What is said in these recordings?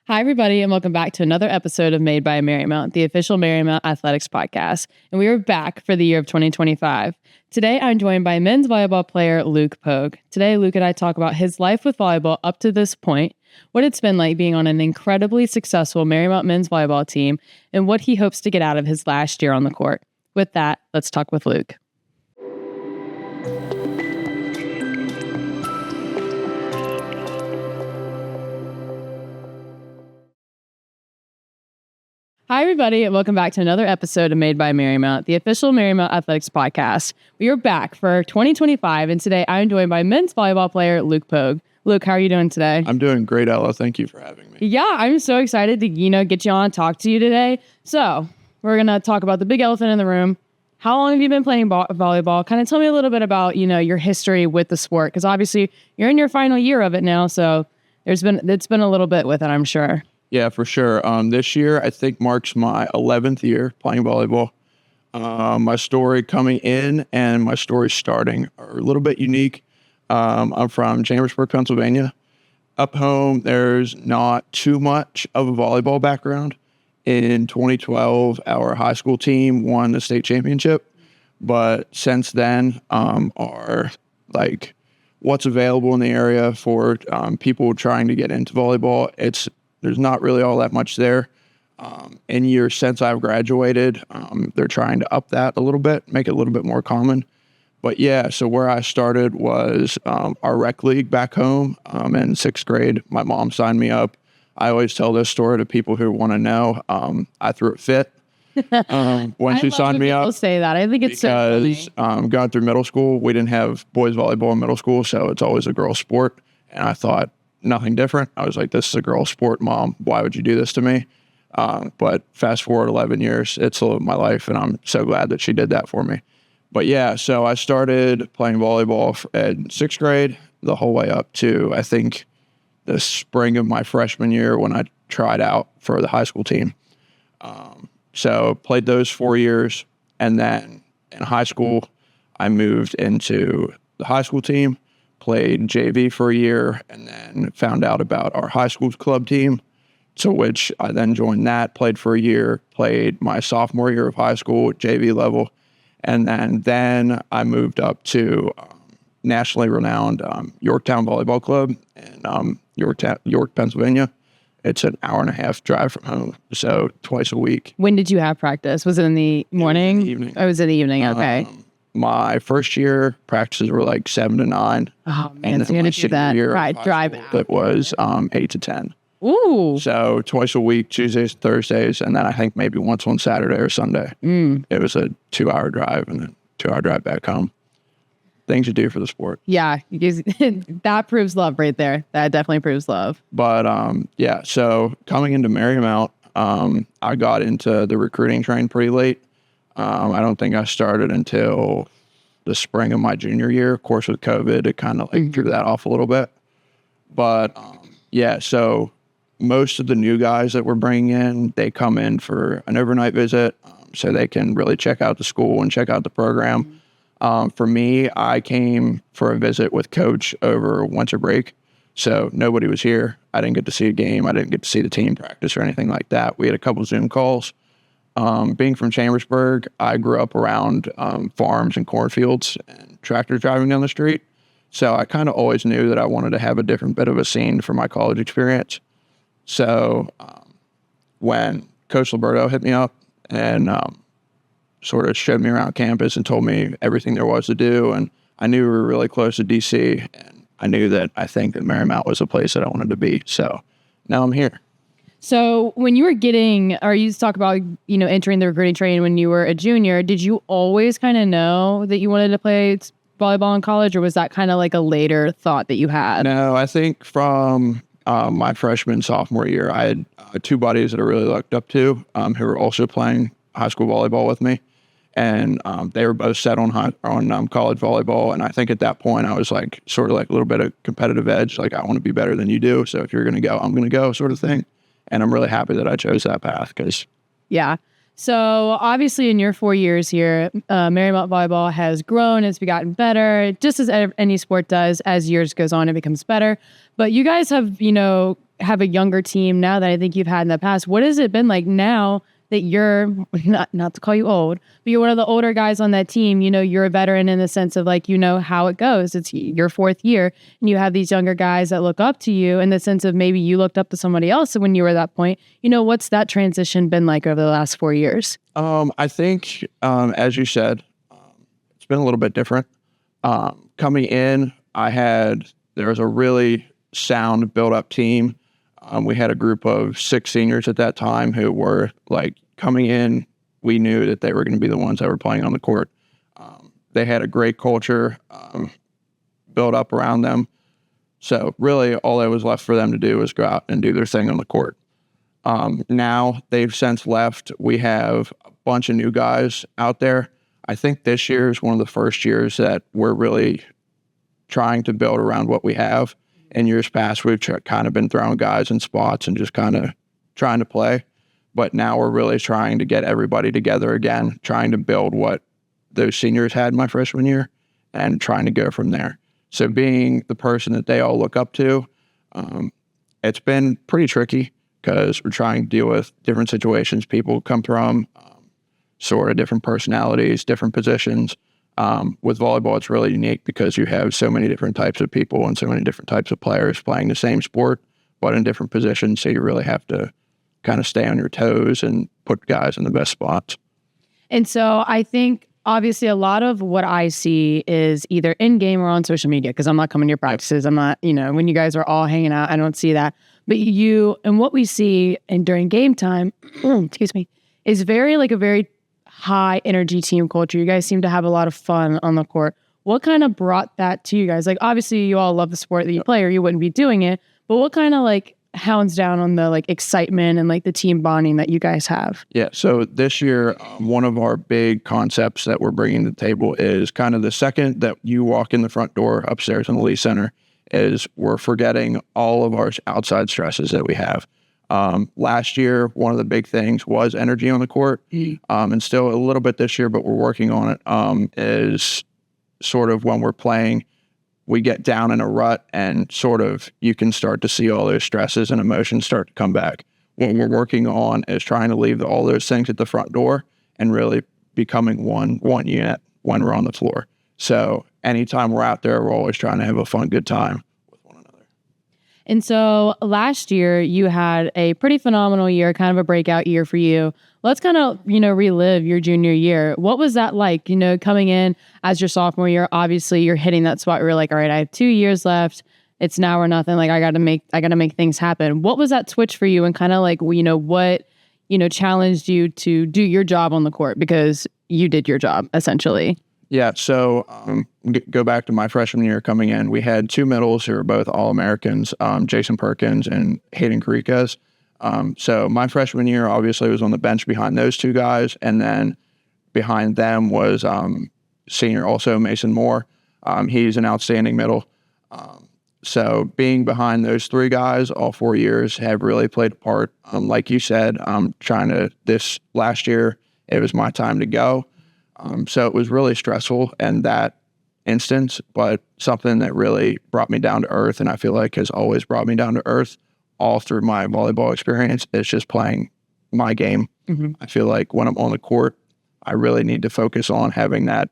Hi, everybody, and welcome back to another episode of Made by Marymount, the official Marymount Athletics podcast. And we are back for the year of 2025. Today, I'm joined by men's volleyball player Luke Pogue. Today, Luke and I talk about his life with volleyball up to this point, what it's been like being on an incredibly successful Marymount men's volleyball team, and what he hopes to get out of his last year on the court. With that, let's talk with Luke. Hi, everybody, and welcome back to another episode of Made by Marymount, the official Marymount Athletics podcast. We are back for 2025, and today I'm joined by men's volleyball player Luke Pogue. Luke, how are you doing today? I'm doing great, Ella. Thank you for having me. Yeah, I'm so excited to, get you on and talk to you today. So we're going to talk about the big elephant in the room. How long have you been playing volleyball? Kind of tell me a little bit about, your history with the sport, because obviously you're in your final year of it now, so it's been a little bit with it, I'm sure. Yeah, for sure. This year, I think, marks my 11th year playing volleyball. My story coming in and my story starting are a little bit unique. I'm from Chambersburg, Pennsylvania. Up home, there's not too much of a volleyball background. In 2012, our high school team won the state championship. But since then, what's available in the area for people trying to get into volleyball, there's not really all that much there. In years since I've graduated, they're trying to up that a little bit, make it a little bit more common. But yeah, so where I started was our rec league back home in sixth grade. My mom signed me up. I always tell this story to people who want to know. I threw a fit when she signed me up. People say that. I think it's so funny. Going through middle school, we didn't have boys volleyball in middle school, so it's always a girls sport. And I thought, nothing different. I was like, this is a girl sport, Mom. Why would you do this to me? But fast forward 11 years, it's my life, and I'm so glad that she did that for me. But yeah, so I started playing volleyball in sixth grade the whole way up to, I think, the spring of my freshman year when I tried out for the high school team. So played those 4 years, and then in high school, I moved into the high school team. Played JV for a year, and then found out about our high school club team, to which I then joined that, played for a year, played my sophomore year of high school at JV level, and then I moved up to nationally renowned Yorktown Volleyball Club in York, Pennsylvania. It's an hour and a half drive from home, so twice a week. When did you have practice? Was it in the morning? In the evening. Oh, it was in the evening, okay. My first year practices were like 7 to 9. Oh man, so you're gonna do that. Right, drive out. It was 8 to 10. Ooh. So twice a week, Tuesdays, Thursdays, and then I think maybe once on Saturday or Sunday. It was a 2-hour drive and then 2-hour drive back home. Things you do for the sport. Yeah, that proves love right there. That definitely proves love. But yeah, so coming into Marymount, I got into the recruiting train pretty late. I don't think I started until the spring of my junior year. Of course, with COVID, it kind of threw that off a little bit. But yeah, so most of the new guys that we're bringing in, they come in for an overnight visit so they can really check out the school and check out the program. For me, I came for a visit with coach over winter break. So nobody was here. I didn't get to see a game. I didn't get to see the team practice or anything like that. We had a couple Zoom calls. Being from Chambersburg, I grew up around farms and cornfields and tractors driving down the street. So I kind of always knew that I wanted to have a different bit of a scene for my college experience. So when Coach Liberto hit me up and sort of showed me around campus and told me everything there was to do, and I knew we were really close to DC, and I knew that I think that Marymount was a place that I wanted to be. So now I'm here. So when you were you talk about, entering the recruiting train when you were a junior, did you always kind of know that you wanted to play volleyball in college, or was that kind of like a later thought that you had? No, I think from my freshman, sophomore year, I had 2 buddies that I really looked up to who were also playing high school volleyball with me. And they were both set on college volleyball. And I think at that point, I was like, sort of like a little bit of competitive edge. Like, I want to be better than you do. So if you're going to go, I'm going to go, sort of thing. And I'm really happy that I chose that path because. Yeah. So obviously in your 4 years here, Marymount Volleyball has grown, it's gotten better, just as any sport does. As years goes on, it becomes better. But you guys have, have a younger team now that I think you've had in the past. What has it been like now that you're, not to call you old, but you're one of the older guys on that team? You're a veteran in the sense of like, how it goes. It's your 4th year and you have these younger guys that look up to you in the sense of maybe you looked up to somebody else when you were at that point. What's that transition been like over the last 4 years? I think, as you said, it's been a little bit different. Coming in, there was a really sound build-up team. We had a group of 6 seniors at that time who were like coming in. We knew that they were going to be the ones that were playing on the court. They had a great culture built up around them. So really all that was left for them to do was go out and do their thing on the court. Now they've since left. We have a bunch of new guys out there. I think this year is one of the first years that we're really trying to build around what we have. In years past, we've kind of been throwing guys in spots and just kind of trying to play. But now we're really trying to get everybody together again, trying to build what those seniors had my freshman year and trying to go from there. So being the person that they all look up to, it's been pretty tricky because we're trying to deal with different situations people come from, sort of different personalities, different positions. With volleyball, it's really unique because you have so many different types of people and so many different types of players playing the same sport, but in different positions. So you really have to kind of stay on your toes and put guys in the best spots. And so I think obviously a lot of what I see is either in game or on social media, because I'm not coming to your practices. I'm not, when you guys are all hanging out, I don't see that. But and what we see and during game time, excuse me, is a very high energy team culture. You guys seem to have a lot of fun on the court. What kind of brought that to you guys? Like, obviously you all love the sport that you play or you wouldn't be doing it, but what kind of hounds down on the excitement and the team bonding that you guys have? Yeah. So this year, one of our big concepts that we're bringing to the table is kind of the second that you walk in the front door upstairs in the Lee Center is we're forgetting all of our outside stresses that we have. Last year, one of the big things was energy on the court, and still a little bit this year, but we're working on it, is sort of when we're playing, we get down in a rut and sort of you can start to see all those stresses and emotions start to come back. What we're working on is trying to leave all those things at the front door and really becoming one unit when we're on the floor. So anytime we're out there, we're always trying to have a fun, good time with one another. And so last year you had a pretty phenomenal year, kind of a breakout year for you. Let's kind of, relive your junior year. What was that like, coming in as your sophomore year? Obviously you're hitting that spot where you're like, all right, I have 2 years left. It's now or nothing. Like I got to make things happen. What was that switch for you? And kind of what, challenged you to do your job on the court, because you did your job essentially. Yeah, so go back to my freshman year coming in. We had 2 middles who were both All-Americans, Jason Perkins and Hayden Caricas. So my freshman year obviously was on the bench behind those 2 guys, and then behind them was senior also Mason Moore. He's an outstanding middle. So being behind those 3 guys all 4 years have really played a part. Like you said, this last year, it was my time to go. So it was really stressful in that instance, but something that really brought me down to earth, and I feel like has always brought me down to earth all through my volleyball experience, is just playing my game. Mm-hmm. I feel like when I'm on the court, I really need to focus on having that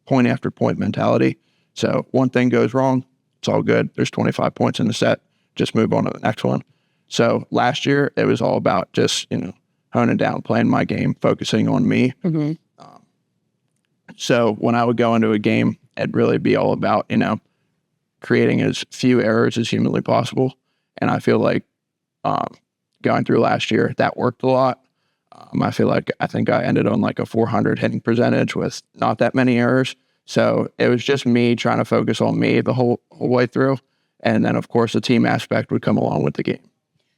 point after point mentality. So one thing goes wrong, it's all good. There's 25 points in the set. Just move on to the next one. So last year, it was all about just, honing down, playing my game, focusing on me. Mm-hmm. So when I would go into a game, it'd really be all about, creating as few errors as humanly possible. And I feel like going through last year, that worked a lot. I think I ended on a 400 hitting percentage with not that many errors. So it was just me trying to focus on me the whole way through. And then, of course, the team aspect would come along with the game.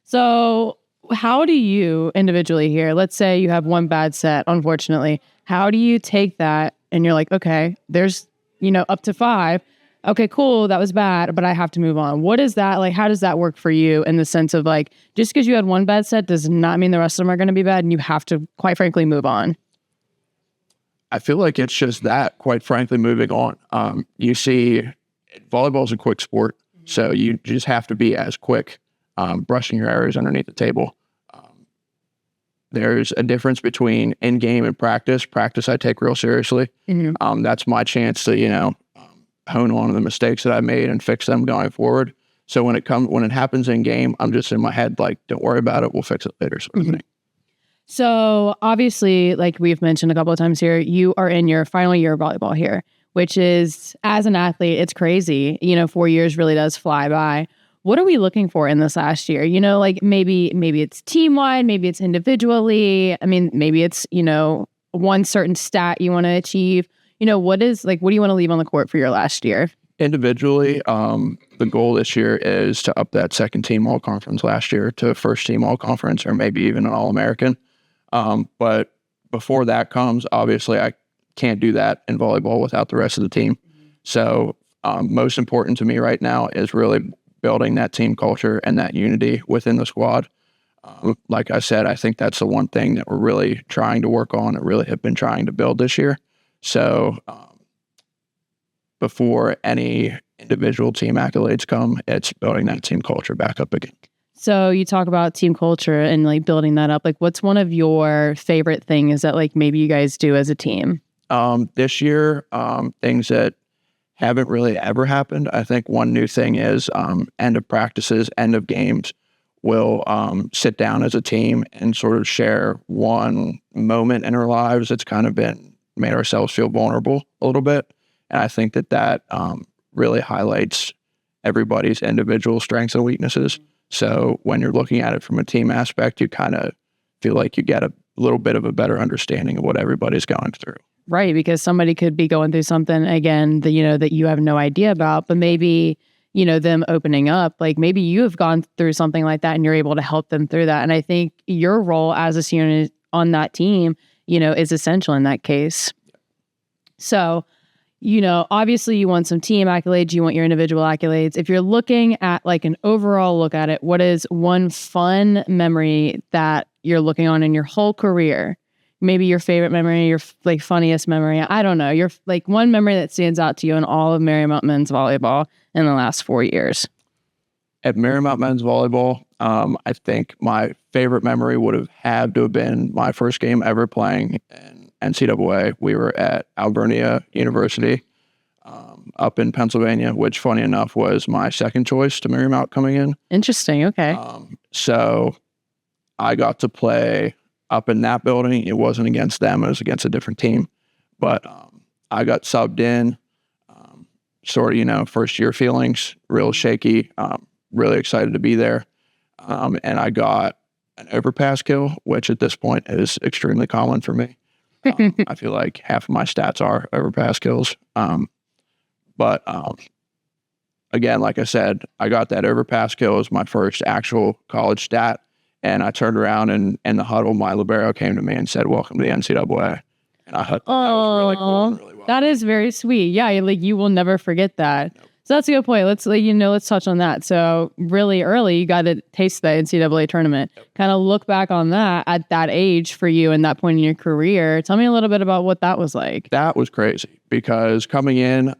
So how do you individually here, let's say you have one bad set, unfortunately, how do you take that and you're like, okay, there's, up to 5. okay, cool, that was bad, but I have to move on. What is that like? How does that work for you in the sense of like, just because you had one bad set does not mean the rest of them are going to be bad and you have to, quite frankly, move on? I feel like it's just that, quite frankly, moving on. You see, volleyball is a quick sport, so you just have to be as quick, brushing your errors underneath the table. There's a difference between in-game and practice. Practice I take real seriously. That's my chance to, hone on the mistakes that I made and fix them going forward. So when it happens in game, I'm just in my head like, don't worry about it, we'll fix it later, sort of thing. So obviously, like we've mentioned a couple of times here, you are in your final year of volleyball here, which is, as an athlete, it's crazy. 4 years really does fly by. What are we looking for in this last year? Like maybe it's team-wide, maybe it's individually. I mean, maybe it's, one certain stat you want to achieve. What do you want to leave on the court for your last year? Individually, the goal this year is to up that second team all-conference last year to first team all-conference or maybe even an all-American. But before that comes, obviously, I can't do that in volleyball without the rest of the team. So most important to me right now is really building that team culture and that unity within the squad. Like I said, I think that's the one thing that we're really trying to work on and really have been trying to build this year. So before any individual team accolades come, it's building that team culture back up again. So you talk about team culture and like building that up. Like, what's one of your favorite things that like maybe you guys do as a team? This year, things that haven't really ever happened. I think one new thing is end of practices, end of games, we'll sit down as a team and sort of share one moment in our lives that's kind of made ourselves feel vulnerable a little bit. And I think that really highlights everybody's individual strengths and weaknesses. So when you're looking at it from a team aspect, you kind of feel like you get a little bit of a better understanding of what everybody's going through. Right, because somebody could be going through something again that that you have no idea about, but maybe them opening up, like maybe you have gone through something like that and you're able to help them through that. And I think your role as a senior on that team, is essential in that case. So, obviously you want some team accolades, you want your individual accolades. If you're looking at like an overall look at it, what is one fun memory that you're looking on in your whole career? Maybe your favorite memory, your like funniest memory. I don't know. Your like one memory that stands out to you in all of Marymount men's volleyball in the last 4 years. At Marymount men's volleyball, I think my favorite memory would have had to have been my first game ever playing in NCAA. We were at Alvernia University up in Pennsylvania, which funny enough was my second choice to Marymount coming in. Interesting. Okay. So I got to play up in that building. It wasn't against them. It was against a different team. But I got subbed in, sort of, first year feelings, real shaky, really excited to be there. And I got an overpass kill, which at this point is extremely common for me. I feel like half of my stats are overpass kills. But again, like I said, I got that overpass kill as my first actual college stat. And I turned around and in the huddle, my libero came to me and said, "Welcome to the NCAA." And I thought that was really cool and really well. That is very sweet. Yeah, you will never forget that. Nope. So that's a good point. Let's touch on that. So really early, you got to taste the NCAA tournament. Yep. Kind of look back on that at that age for you and that point in your career. Tell me a little bit about what that was like. That was crazy because coming in,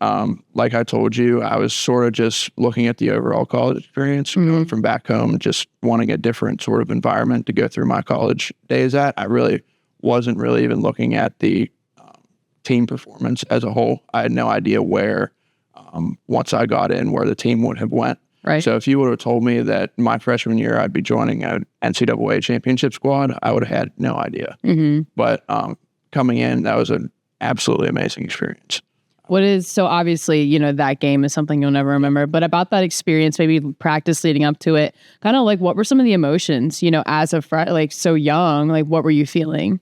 like I told you, I was sort of just looking at the overall college experience, going from back home, just wanting a different sort of environment to go through my college days at. I really wasn't really even looking at the team performance as a whole. I had no idea where, once I got in, where the team would have went. Right. So if you would have told me that my freshman year I'd be joining an NCAA championship squad, I would have had no idea. But coming in, that was an absolutely amazing experience. So obviously, that game is something you'll never remember, but about that experience, maybe practice leading up to it, kind of like what were some of the emotions, as a so young, like what were you feeling?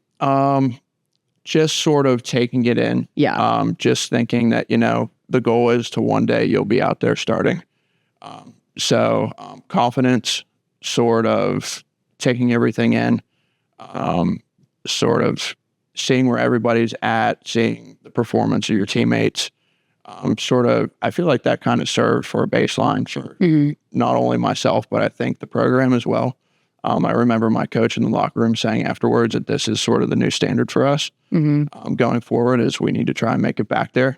Just sort of taking it in. Yeah. Just thinking that, the goal is to one day you'll be out there starting. So confidence, sort of taking everything in, sort of seeing where everybody's at, seeing the performance of your teammates, I feel like that kind of served for a baseline for not only myself, but I think the program as well. I remember my coach in the locker room saying afterwards that this is sort of the new standard for us going forward, is we need to try and make it back there.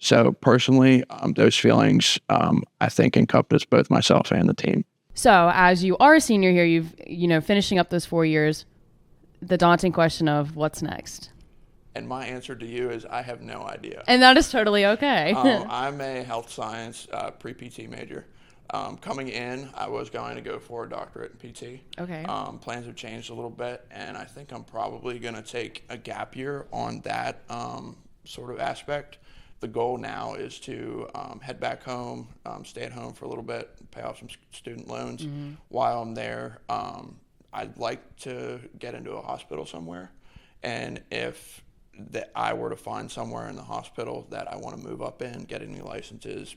So personally, those feelings, I think, encompass both myself and the team. So as you are a senior here, you've, finishing up those 4 years, the daunting question of what's next. And my answer to you is I have no idea. And that is totally okay. I'm a health science pre-PT major. Coming in, I was going to go for a doctorate in PT. Okay. Plans have changed a little bit, and I think I'm probably going to take a gap year on that sort of aspect. The goal now is to head back home, stay at home for a little bit, pay off some student loans. While I'm there, I'd like to get into a hospital somewhere. And if I were to find somewhere in the hospital that I want to move up in, get any licenses,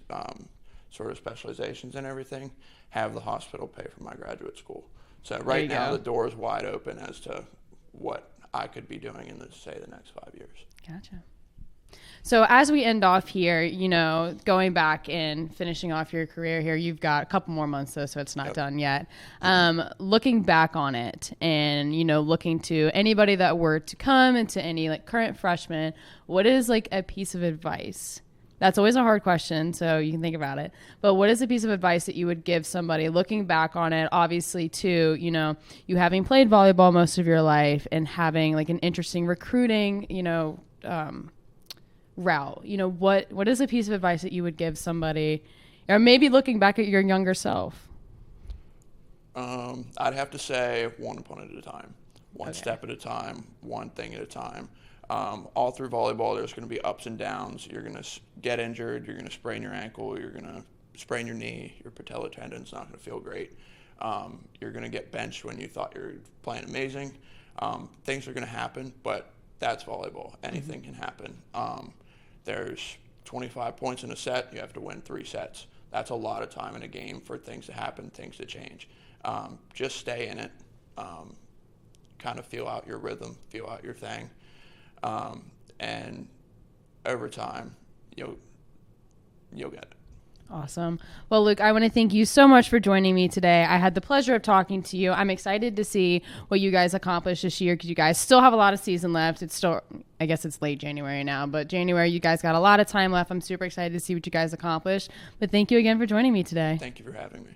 sort of specializations and everything, have the hospital pay for my graduate school. So right now the door is wide open as to what I could be doing in, say, the next 5 years. Gotcha. So as we end off here, going back and finishing off your career here, you've got a couple more months though, so it's not done yet. Looking back on it and, looking to anybody that were to come into any current freshman, what is a piece of advice? That's always a hard question, so you can think about it. But what is a piece of advice that you would give somebody looking back on it, obviously too, you having played volleyball most of your life and having an interesting recruiting, route, what is a piece of advice that you would give somebody, or maybe looking back at your younger self? I'd have to say one opponent at a time, one step at a time, one thing at a time. All through volleyball, there's going to be ups and downs. You're going to get injured. You're going to sprain your ankle. You're going to sprain your knee. Your patella tendon's not going to feel great. You're going to get benched when you thought you were playing amazing. Things are going to happen, but that's volleyball. Anything can happen. There's 25 points in a set. You have to win 3 sets. That's a lot of time in a game for things to happen, things to change. Just stay in it. Kind of feel out your rhythm, feel out your thing. And over time, you'll get it. Awesome. Well, Luke, I want to thank you so much for joining me today. I had the pleasure of talking to you. I'm excited to see what you guys accomplish this year because you guys still have a lot of season left. It's still, I guess it's late January now, but January, you guys got a lot of time left. I'm super excited to see what you guys accomplish. But thank you again for joining me today. Thank you for having me.